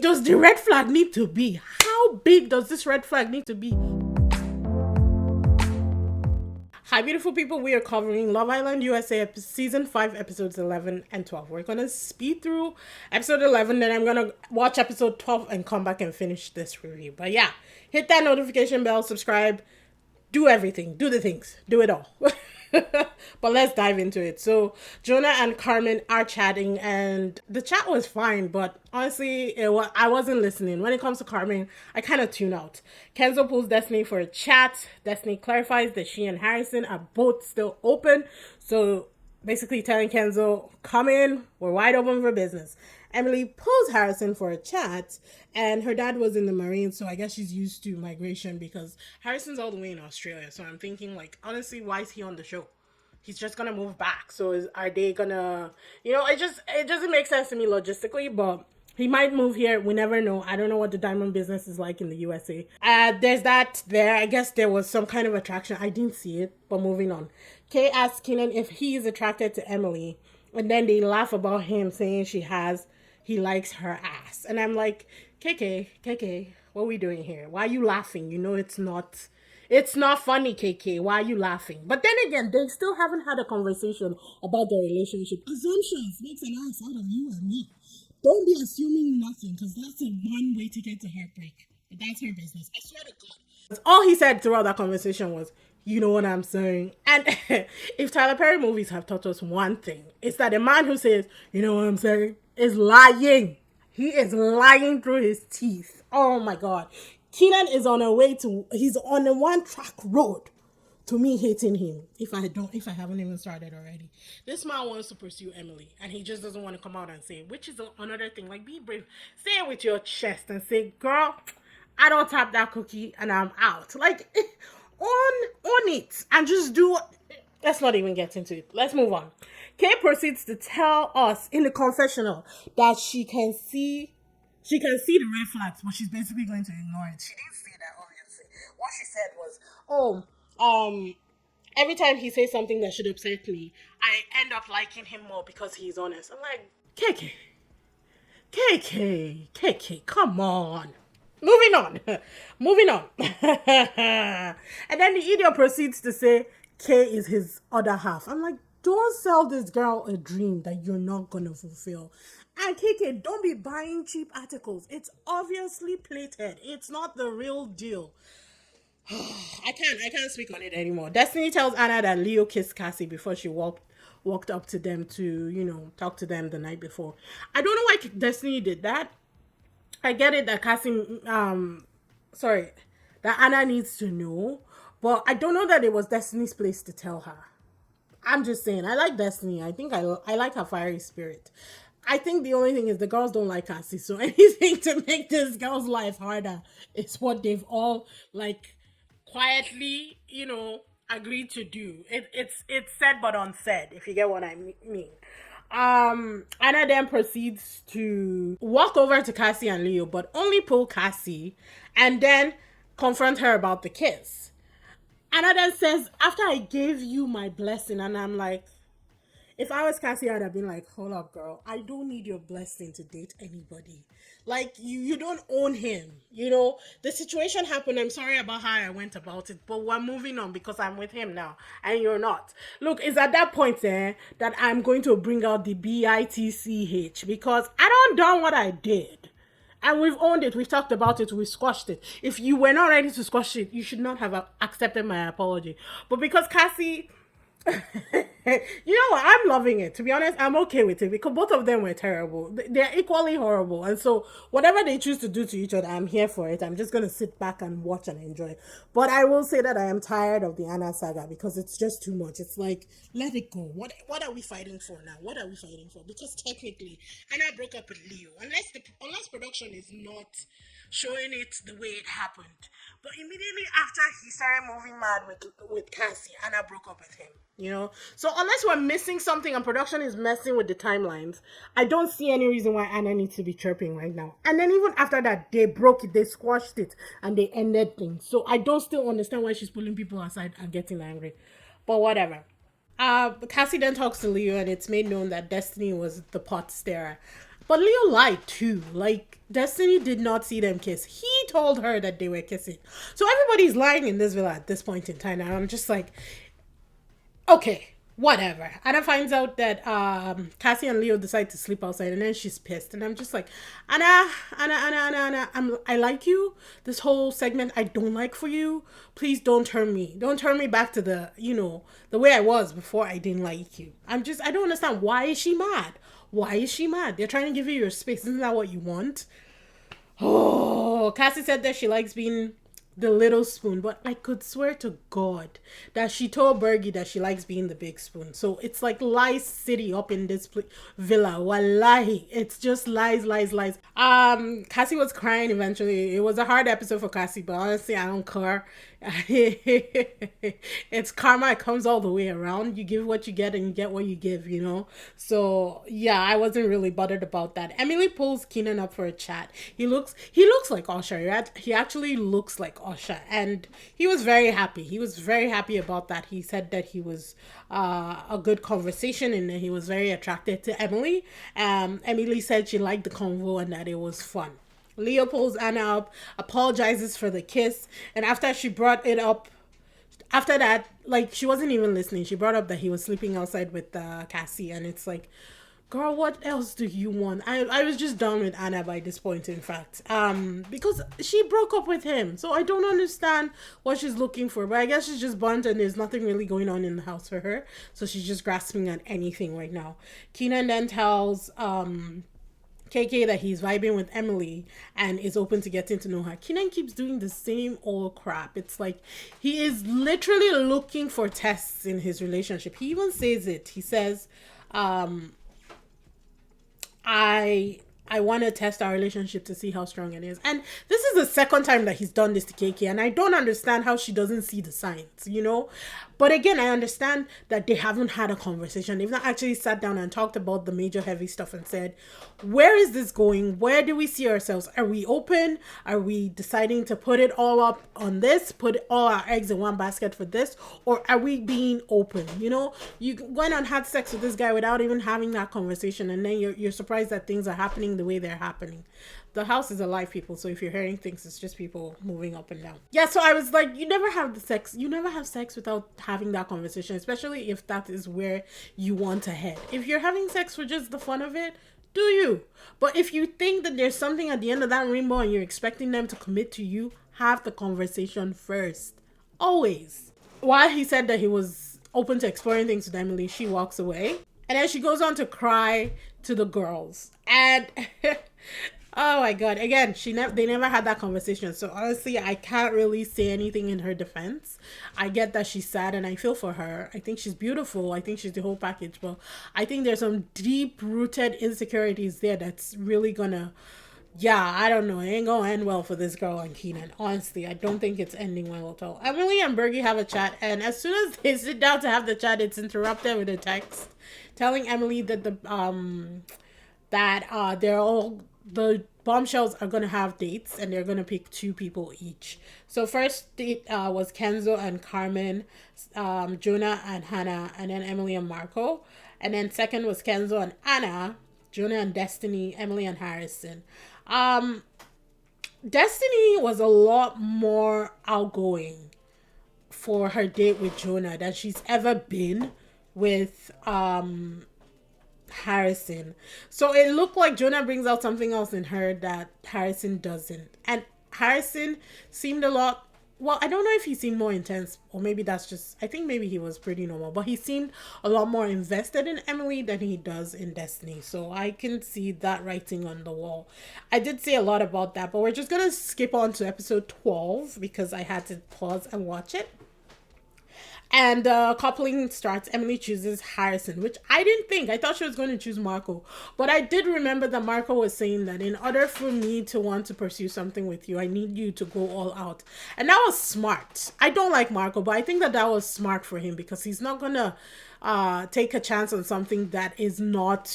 does the red flag need to be? How big does this red flag need to be? Hi, beautiful people. We are covering Love Island USA Season 5, Episodes 11 and 12. We're going to speed through Episode 11, then I'm going to watch Episode 12 and come back and finish this review. But yeah, hit that notification bell, subscribe, do everything, do the things, do it all. But let's dive into it. So Jonah and Carmen are chatting, and the chat was fine, but honestly, I wasn't listening. When it comes to Carmen, I kind of tune out. Kenzo pulls Destiny for a chat. Destiny clarifies that she and Harrison are both still open, so basically telling Kenzo, come in, we're wide open for business. Emily pulls Harrison for a chat, and her dad was in the Marines, so I guess she's used to migration because Harrison's all the way in Australia. So I'm thinking, like, honestly, why is he on the show? He's just gonna move back. So are they gonna, it doesn't make sense to me logistically, but he might move here. We never know. I don't know what the diamond business is like in the USA. There's that there. I guess there was some kind of attraction. I didn't see it, but moving on. Kay asks Kenan if he is attracted to Emily, and then they laugh about him saying he likes her ass. And I'm like, KK, what are we doing here? Why are you laughing? You know it's not funny, KK. Why are you laughing? But then again, they still haven't had a conversation about their relationship. Assumptions makes an ass out of you and me. Don't be assuming nothing, because that's a one-way ticket to heartbreak. But that's her business. I swear to God. All he said throughout that conversation was, you know what I'm saying? And if Tyler Perry movies have taught us one thing, it's that a man who says, you know what I'm saying, is lying. He is lying through his teeth. Oh my God. Kenan is he's on a one-track road to me hating him if I haven't even started already. This man wants to pursue Emily, and he just doesn't want to come out and say it, which is another thing. Like, be brave. Say it with your chest and say, girl, I don't tap that cookie and I'm out. Like, on it and just do. Let's not even get into it. Let's move on. Kay proceeds to tell us in the confessional that she can see the red flags, but she's basically going to ignore it. She didn't say that, obviously. What she said was, every time he says something that should upset me, I end up liking him more because he's honest. I'm like, KK, come on. Moving on. And then the idiot proceeds to say Kay is his other half. I'm like, don't sell this girl a dream that you're not gonna fulfill. And KK, don't be buying cheap articles. It's obviously plated. It's not the real deal. I can't speak on it anymore. Destiny tells Anna that Leo kissed Cassie before she walked up to them to, talk to them the night before. I don't know why Destiny did that. I get it that that Anna needs to know, but I don't know that it was Destiny's place to tell her. I'm just saying, I like Destiny. I think I like her fiery spirit. I think the only thing is the girls don't like Cassie, so anything to make this girl's life harder is what they've all, like, quietly, agreed to do. It's said but unsaid, if you get what I mean. Anna then proceeds to walk over to Cassie and Leo, but only pull Cassie and then confront her about the kiss. Anna then says, after I gave you my blessing, and I'm like, if I was Cassie, I'd have been like, hold up, girl, I don't need your blessing to date anybody. Like, you don't own him. The situation happened. I'm sorry about how I went about it, but we're moving on because I'm with him now, and you're not. Look, it's at that point that I'm going to bring out the BITCH, because I done what I did. And we've owned it. We've talked about it. We've squashed it. If you were not ready to squash it, you should not have accepted my apology. But because Cassie, you know what? I'm loving it. To be honest, I'm okay with it because both of them were terrible. They're equally horrible. And so whatever they choose to do to each other, I'm here for it. I'm just going to sit back and watch and enjoy. But I will say that I am tired of the Anna saga because it's just too much. It's like, let it go. What are we fighting for now? What are we fighting for? Because technically, Anna broke up with Leo. Unless production is not showing it the way it happened. But immediately after he started moving mad with Cassie, Anna broke up with him. So unless we're missing something and production is messing with the timelines, I don't see any reason why Anna needs to be chirping right now. And then even after that, they broke it, they squashed it, and they ended things. So I don't still understand why she's pulling people aside and getting angry. But whatever. Cassie then talks to Leo, and it's made known that Destiny was the pot stirrer. But Leo lied too. Like, Destiny did not see them kiss. He told her that they were kissing. So everybody's lying in this villa at this point in time. And I'm just like, okay, whatever. Anna finds out that Cassie and Leo decide to sleep outside, and then she's pissed. And I'm just like, Anna, I like you. This whole segment I don't like for you. Please don't turn me. Don't turn me back to the, the way I was before I didn't like you. I don't understand. Why is she mad? Why is she mad? They're trying to give you your space. Isn't that what you want? Oh, Cassie said that she likes being the little spoon, but I could swear to God that she told Bergie that she likes being the big spoon. So it's like lies city up in this villa. Wallahi, it's just lies. Cassie was crying eventually. It was a hard episode for Cassie, but honestly, I don't care. It's karma. It comes all the way around. You give what you get and you get what you give, So yeah, I wasn't really bothered about that. Emily pulls Keenan up for a chat. He looks like Usher. He actually looks like Usher, and he was very happy. He was very happy about that. He said that he was a good conversation and that he was very attracted to Emily. Emily said she liked the convo and that it was fun. Leo pulls Anna up, apologizes for the kiss, and after she brought it up, after that, like, she wasn't even listening. She brought up that he was sleeping outside with Cassie, and it's like, girl, what else do you want? I was just done with Anna by this point, in fact, because she broke up with him, so I don't understand what she's looking for, but I guess she's just burnt and there's nothing really going on in the house for her, so she's just grasping at anything right now. Keenan then tells KK that he's vibing with Emily and is open to getting to know her. Keenan keeps doing the same old crap. It's like he is literally looking for tests in his relationship. He even says it. He says, I want to test our relationship to see how strong it is. And this is the second time that he's done this to KK, and I don't understand how she doesn't see the signs, But again, I understand that they haven't had a conversation. They've not actually sat down and talked about the major heavy stuff and said, where is this going? Where do we see ourselves? Are we open? Are we deciding to put it all up on this? Put all our eggs in one basket for this? Or are we being open? You went and had sex with this guy without even having that conversation, and then you're surprised that things are happening the way they're happening. The house is alive, people, so if you're hearing things, it's just people moving up and down. Yeah, so I was like, you never have sex without having that conversation, especially if that is where you want to head. If you're having sex for just the fun of it, do you? But if you think that there's something at the end of that rainbow and you're expecting them to commit to you, have the conversation first. Always. While he said that he was open to exploring things with Emily, she walks away. And then she goes on to cry to the girls. And oh my God, again, they never had that conversation. So honestly, I can't really say anything in her defense. I get that she's sad and I feel for her. I think she's beautiful. I think she's the whole package. But I think there's some deep-rooted insecurities there that's really gonna... Yeah, I don't know. It ain't gonna end well for this girl and Keenan. Honestly, I don't think it's ending well at all. Emily and Bergie have a chat, and as soon as they sit down to have the chat, it's interrupted with a text telling Emily that the bombshells are gonna have dates, and they're gonna pick 2 people each. So first date was Kenzo and Carmen, Jonah and Hannah, and then Emily and Marco. And then second was Kenzo and Anna, Jonah and Destiny, Emily and Harrison. Destiny was a lot more outgoing for her date with Jonah than she's ever been with Harrison. So it looked like Jonah brings out something else in her that Harrison doesn't. And Harrison seemed a lot... Well, I don't know if he seemed more intense, or maybe that's just... I think maybe he was pretty normal, but he seemed a lot more invested in Emily than he does in Destiny. So I can see that writing on the wall. I did say a lot about that, but we're just going to skip on to episode 12 because I had to pause and watch it. And coupling starts. Emily chooses Harrison, which I didn't think. I thought she was going to choose Marco. But I did remember that Marco was saying that in order for me to want to pursue something with you, I need you to go all out. And that was smart. I don't like Marco, but I think that was smart for him because he's not going to take a chance on something that is not,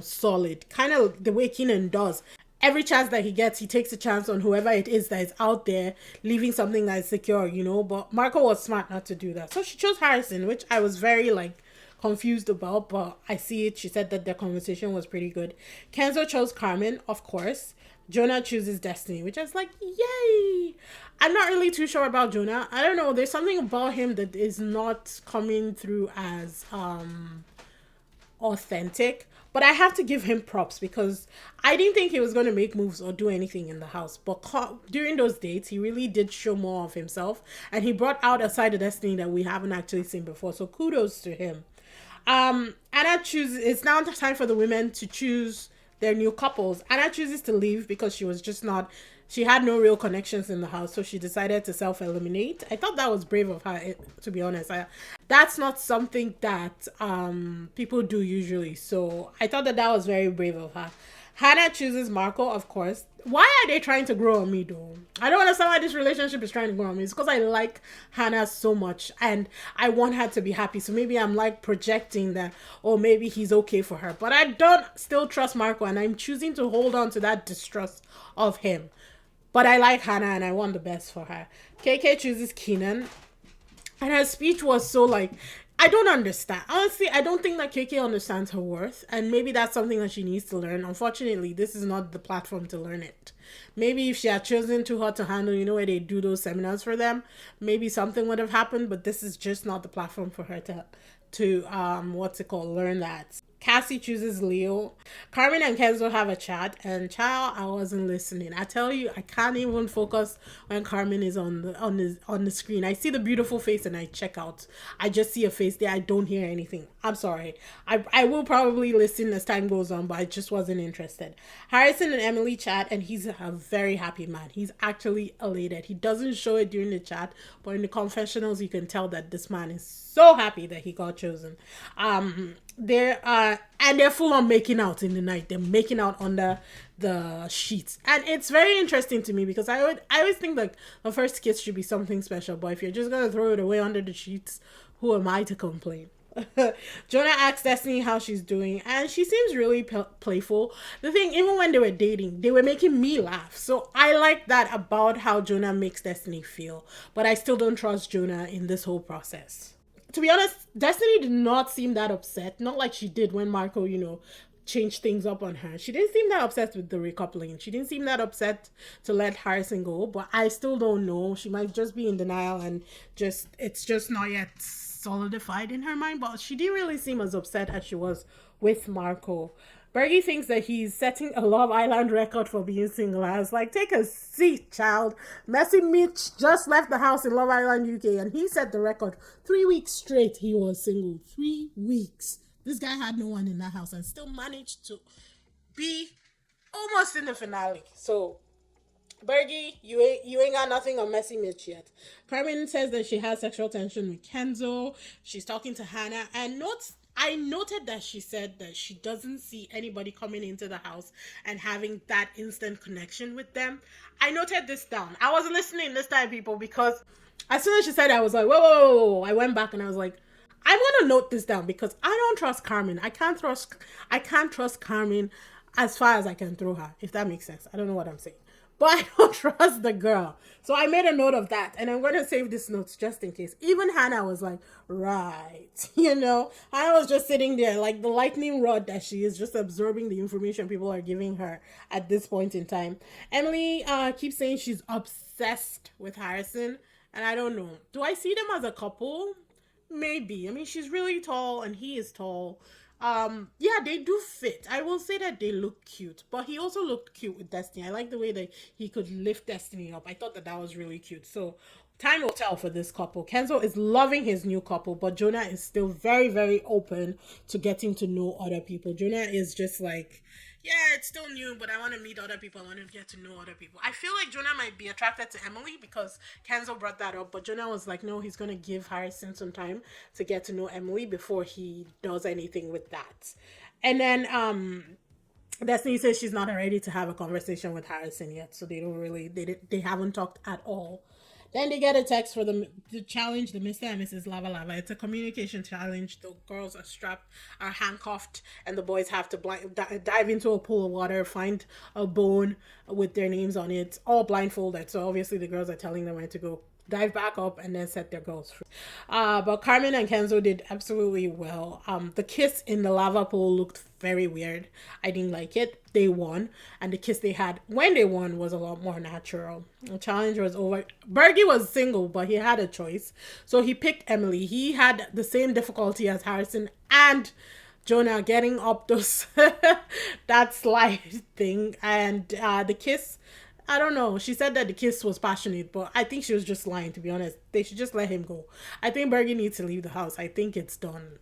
solid. Kind of the way Keenan does. Every chance that he gets, he takes a chance on whoever it is that is out there, leaving something that is secure, But Marco was smart not to do that. So she chose Harrison, which I was very, confused about, but I see it. She said that their conversation was pretty good. Kenzo chose Carmen, of course. Jonah chooses Destiny, which is like, yay! I'm not really too sure about Jonah. I don't know. There's something about him that is not coming through as authentic. But I have to give him props because I didn't think he was going to make moves or do anything in the house. But during those dates, he really did show more of himself. And he brought out a side of Destiny that we haven't actually seen before. So kudos to him. Anna chooses, it's now time for the women to choose their new couples. Anna chooses to leave because she had no real connections in the house, so she decided to self-eliminate. I thought that was brave of her, to be honest. That's not something that people do usually, so I thought that was very brave of her. Hannah chooses Marco, of course. Why are they trying to grow on me, though? I don't understand why this relationship is trying to grow on me. It's because I like Hannah so much and I want her to be happy. So maybe I'm like projecting that, or maybe he's okay for her. But I don't still trust Marco and I'm choosing to hold on to that distrust of him. But I like Hannah and I want the best for her. KK chooses Keenan. And her speech was so like, I don't understand. Honestly, I don't think that KK understands her worth. And maybe that's something that she needs to learn. Unfortunately, this is not the platform to learn it. Maybe if she had chosen too hard to handle, where they do those seminars for them, maybe something would have happened. But this is just not the platform for her to learn that. Cassie chooses Leo. Carmen and Kenzo have a chat, and child, I wasn't listening. I tell you, I can't even focus when Carmen is on the screen. I see the beautiful face and I check out. I just see a face there. I don't hear anything. I'm sorry. I will probably listen as time goes on, but I just wasn't interested. Harrison and Emily chat, and he's a very happy man. He's actually elated. He doesn't show it during the chat, but in the confessionals, you can tell that this man is so happy that he got chosen. They're full on making out in the night. They're making out under the sheets, and it's very interesting to me because I always think like the first kiss should be something special, but if you're just gonna throw it away under the sheets, who am I to complain? Jonah asks Destiny how she's doing, and she seems really playful. The thing, even when they were dating, they were making me laugh, so I like that about how Jonah makes Destiny feel, but I still don't trust Jonah in this whole process. To be honest, Destiny did not seem that upset. Not like she did when Marco, changed things up on her. She didn't seem that upset with the recoupling. She didn't seem that upset to let Harrison go, but I still don't know. She might just be in denial and it's just not yet solidified in her mind, but she didn't really seem as upset as she was with Marco. Bergie thinks that he's setting a Love Island record for being single. I was like, take a seat, child. Messy Mitch just left the house in Love Island, UK, and he set the record. 3 weeks straight he was single. 3 weeks. This guy had no one in that house and still managed to be almost in the finale. So, Bergie, you ain't got nothing on Messy Mitch yet. Carmen says that she has sexual tension with Kenzo. She's talking to Hannah, and I noted that she said that she doesn't see anybody coming into the house and having that instant connection with them. I noted this down. I wasn't listening this time, people, because as soon as she said it, I was like, whoa, whoa, whoa, whoa. I went back and I was like, I'm going to note this down because I don't trust Carmen. I can't trust Carmen as far as I can throw her, if that makes sense. I don't know what I'm saying. But I don't trust the girl. So I made a note of that. And I'm going to save this notes just in case. Even Hannah was like, right. Hannah was just sitting there like the lightning rod that she is, just absorbing the information people are giving her at this point in time. Emily keeps saying she's obsessed with Harrison. And I don't know. Do I see them as a couple? Maybe. I mean, she's really tall and he is tall. Yeah, they do fit. I will say that they look cute, but he also looked cute with Destiny. I like the way that he could lift Destiny up. I thought that was really cute. So time will tell for this couple. Kenzo is loving his new couple, but Jonah is still very, very open to getting to know other people. Jonah is just like, yeah, it's still new, but I want to meet other people. I want to get to know other people. I feel like Jonah might be attracted to Emily because Kenzo brought that up, but Jonah was like, no, he's going to give Harrison some time to get to know Emily before he does anything with that. And then Destiny says she's not ready to have a conversation with Harrison yet, so they haven't talked at all. Then they get a text for the challenge, the Mr. and Mrs. Lava Lava. It's a communication challenge. The girls are handcuffed, and the boys have to dive into a pool of water, find a bone with their names on it, all blindfolded. So obviously the girls are telling them where to go. dive back up and then set their girls free. But Carmen and Kenzo did absolutely well. The kiss in the lava pool looked very weird. I didn't like it. They won, and the kiss they had when they won was a lot more natural. The challenge was over. Bergie was single, but he had a choice, so he picked Emily. He had the same difficulty as Harrison and Jonah getting up those that slide thing, and the kiss. I don't know. She said that the kiss was passionate, but I think she was just lying, to be honest. They should just let him go. I think Bergie needs to leave the house. I think it's done.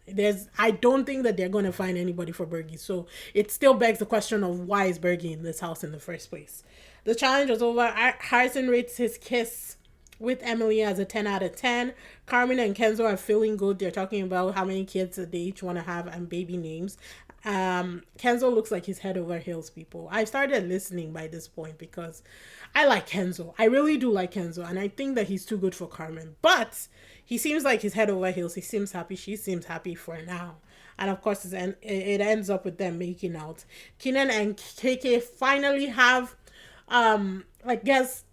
I don't think that they're going to find anybody for Bergie. So it still begs the question of why is Bergie in this house in the first place. The challenge was over. Harrison rates his kiss with Emily as a 10 out of 10. Carmen and Kenzo are feeling good. They're talking about how many kids they each want to have and baby names. Kenzo looks like he's head over heels, people. I started listening by this point because I like Kenzo. I really do like Kenzo, and I think that he's too good for Carmen. But he seems like he's head over heels. He seems happy. She seems happy for now. And of course, it ends up with them making out. Kenan and KK finally have, I guess,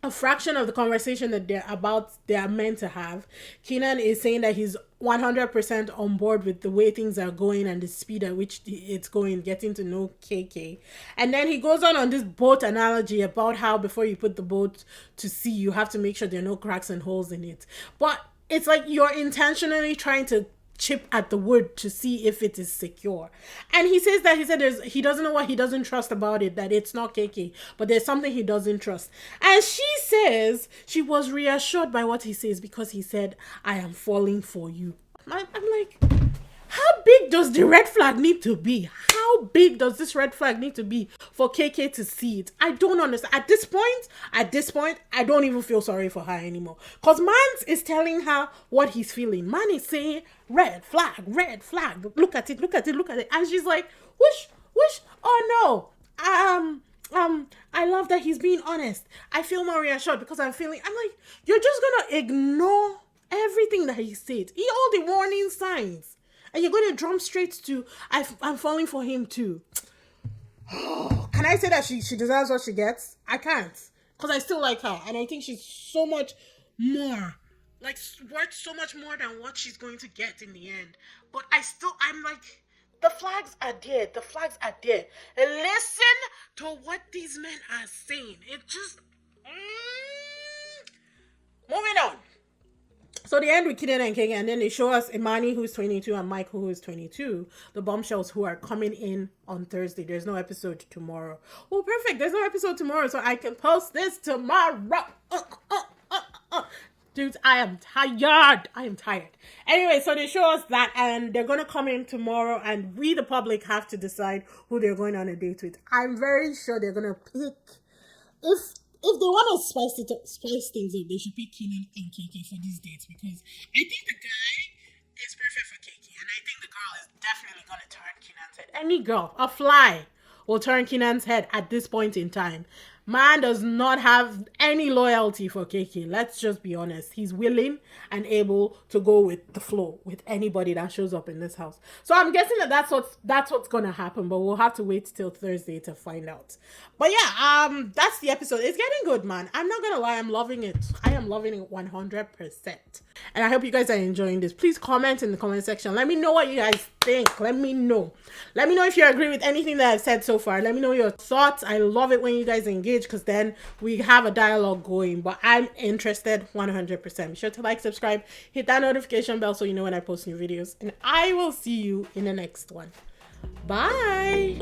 a fraction of the conversation that they are meant to have. Kenan is saying that he's 100% on board with the way things are going and the speed at which it's going, getting to know KK. And then he goes on this boat analogy about how before you put the boat to sea, you have to make sure there are no cracks and holes in it. But it's like you're intentionally trying to chip at the wood to see if it is secure. And he says that he doesn't know what he doesn't trust about it, that it's not KK, but there's something he doesn't trust. And she says she was reassured by what he says because he said, I am falling for you. I'm like, how big does the red flag need to be? How big does this red flag need to be for KK to see it? I don't understand. At this point, I don't even feel sorry for her anymore. Because Mans is telling her what he's feeling. Man is saying, red flag, look at it. And she's like, whoosh, oh no. I love that he's being honest. I feel more reassured because I'm like, you're just gonna ignore everything that he said. All the warning signs. And you're going to jump straight to, I'm falling for him too. Can I say that she deserves what she gets? I can't. Because I still like her. And I think she's so much more. Like, worth so much more than what she's going to get in the end. But I'm like, the flags are there. Listen to what these men are saying. It just... Moving on. So they end with Kenan and KK, and then they show us Imani, who's 22, and Michael, who is 22, the bombshells who are coming in on Thursday. There's no episode tomorrow. Oh, perfect. There's no episode tomorrow, so I can post this tomorrow. Dudes, I am tired. Anyway, so they show us that, and they're going to come in tomorrow, and we, the public, have to decide who they're going on a date with. I'm very sure they're going to pick... If they want to spice things up, they should pick Kenan and KK for these dates because I think the guy is perfect for KK and I think the girl is definitely going to turn Kenan's head. Any girl, a fly, will turn Kenan's head at this point in time. Man does not have any loyalty for KK. Let's just be honest. He's willing and able to go with the flow with anybody that shows up in this house. So I'm guessing that that's what's gonna happen. But we'll have to wait till Thursday to find out. But yeah, that's the episode. It's getting good, man. I'm not gonna lie. I'm loving it. I am loving it 100%. And I hope you guys are enjoying this. Please comment in the comment section. Let me know what you guys think. Let me know if you agree with anything that I've said so far. Let me know your thoughts. I love it when you guys engage because then we have a dialogue going. But I'm interested 100%. Be sure to like, subscribe, hit that notification bell so you know when I post new videos. And I will see you in the next one. Bye.